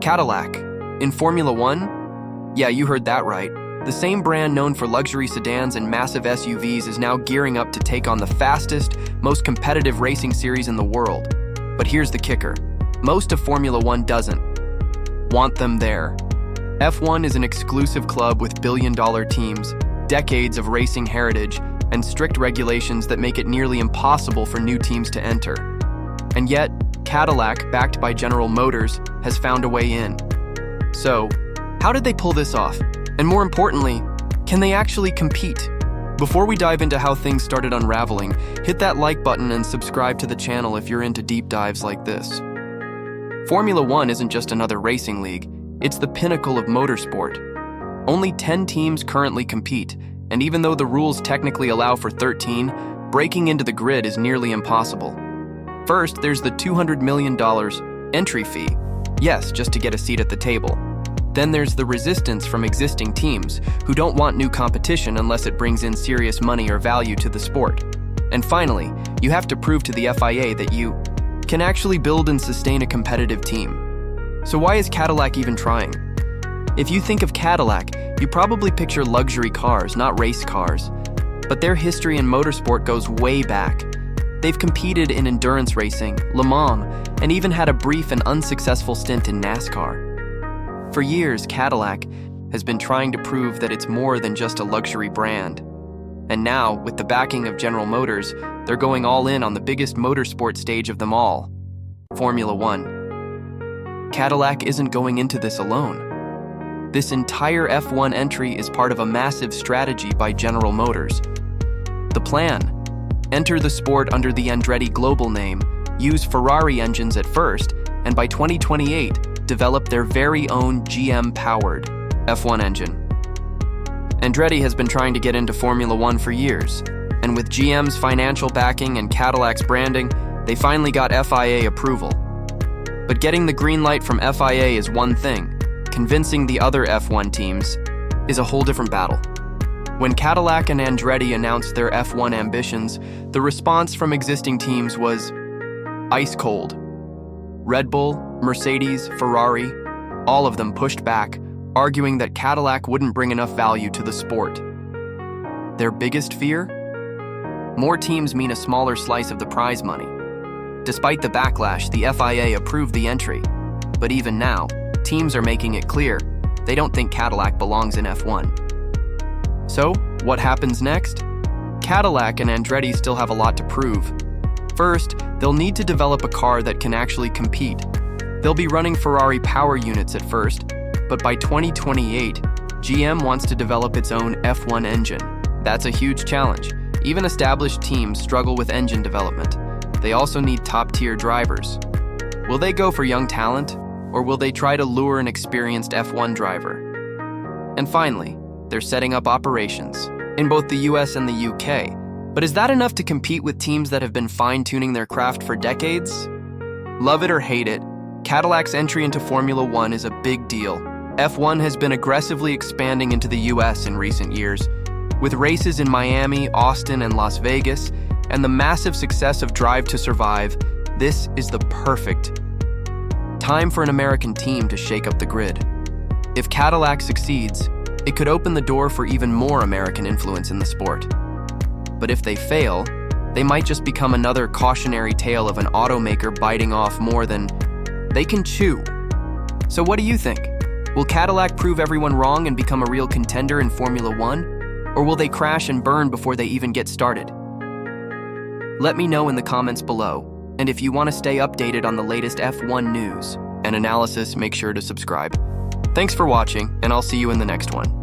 Cadillac. In Formula One? Yeah, you heard that right. The same brand known for luxury sedans and massive SUVs is now gearing up to take on the fastest, most competitive racing series in the world. But here's the kicker. Most of Formula One doesn't want them there. F1 is an exclusive club with billion-dollar teams, decades of racing heritage, and strict regulations that make it nearly impossible for new teams to enter. And yet, Cadillac, backed by General Motors, has found a way in. So, how did they pull this off? And more importantly, can they actually compete? Before we dive into how things started unraveling, hit that like button and subscribe to the channel if you're into deep dives like this. Formula One isn't just another racing league, it's the pinnacle of motorsport. Only 10 teams currently compete, and even though the rules technically allow for 13, breaking into the grid is nearly impossible. First, there's the $200 million entry fee. Yes, just to get a seat at the table. Then there's the resistance from existing teams who don't want new competition unless it brings in serious money or value to the sport. And finally, you have to prove to the FIA that you can actually build and sustain a competitive team. So why is Cadillac even trying? If you think of Cadillac, you probably picture luxury cars, not race cars. But their history in motorsport goes way back. They've competed in endurance racing, Le Mans, and even had a brief and unsuccessful stint in NASCAR. For years, Cadillac has been trying to prove that it's more than just a luxury brand. And now, with the backing of General Motors, they're going all in on the biggest motorsport stage of them all, Formula One. Cadillac isn't going into this alone. This entire F1 entry is part of a massive strategy by General Motors. The plan: enter the sport under the Andretti global name, use Ferrari engines at first, and by 2028, develop their very own GM-powered F1 engine. Andretti has been trying to get into Formula One for years, and with GM's financial backing and Cadillac's branding, they finally got FIA approval. But getting the green light from FIA is one thing. Convincing the other F1 teams is a whole different battle. When Cadillac and Andretti announced their F1 ambitions, the response from existing teams was ice cold. Red Bull, Mercedes, Ferrari, all of them pushed back, arguing that Cadillac wouldn't bring enough value to the sport. Their biggest fear? More teams mean a smaller slice of the prize money. Despite the backlash, the FIA approved the entry. But even now, teams are making it clear they don't think Cadillac belongs in F1. So, what happens next? Cadillac and Andretti still have a lot to prove. First, they'll need to develop a car that can actually compete. They'll be running Ferrari power units at first, but by 2028, GM wants to develop its own F1 engine. That's a huge challenge. Even established teams struggle with engine development. They also need top-tier drivers. Will they go for young talent, or will they try to lure an experienced F1 driver? And finally, they're setting up operations in both the US and the UK. But is that enough to compete with teams that have been fine-tuning their craft for decades? Love it or hate it, Cadillac's entry into Formula One is a big deal. F1 has been aggressively expanding into the US in recent years, with races in Miami, Austin, and Las Vegas, and the massive success of Drive to Survive. This is the perfect time for an American team to shake up the grid. If Cadillac succeeds, it could open the door for even more American influence in the sport. But if they fail, they might just become another cautionary tale of an automaker biting off more than they can chew. So what do you think? Will Cadillac prove everyone wrong and become a real contender in Formula One? Or will they crash and burn before they even get started? Let me know in the comments below. And if you want to stay updated on the latest F1 news and analysis, make sure to subscribe. Thanks for watching, and I'll see you in the next one.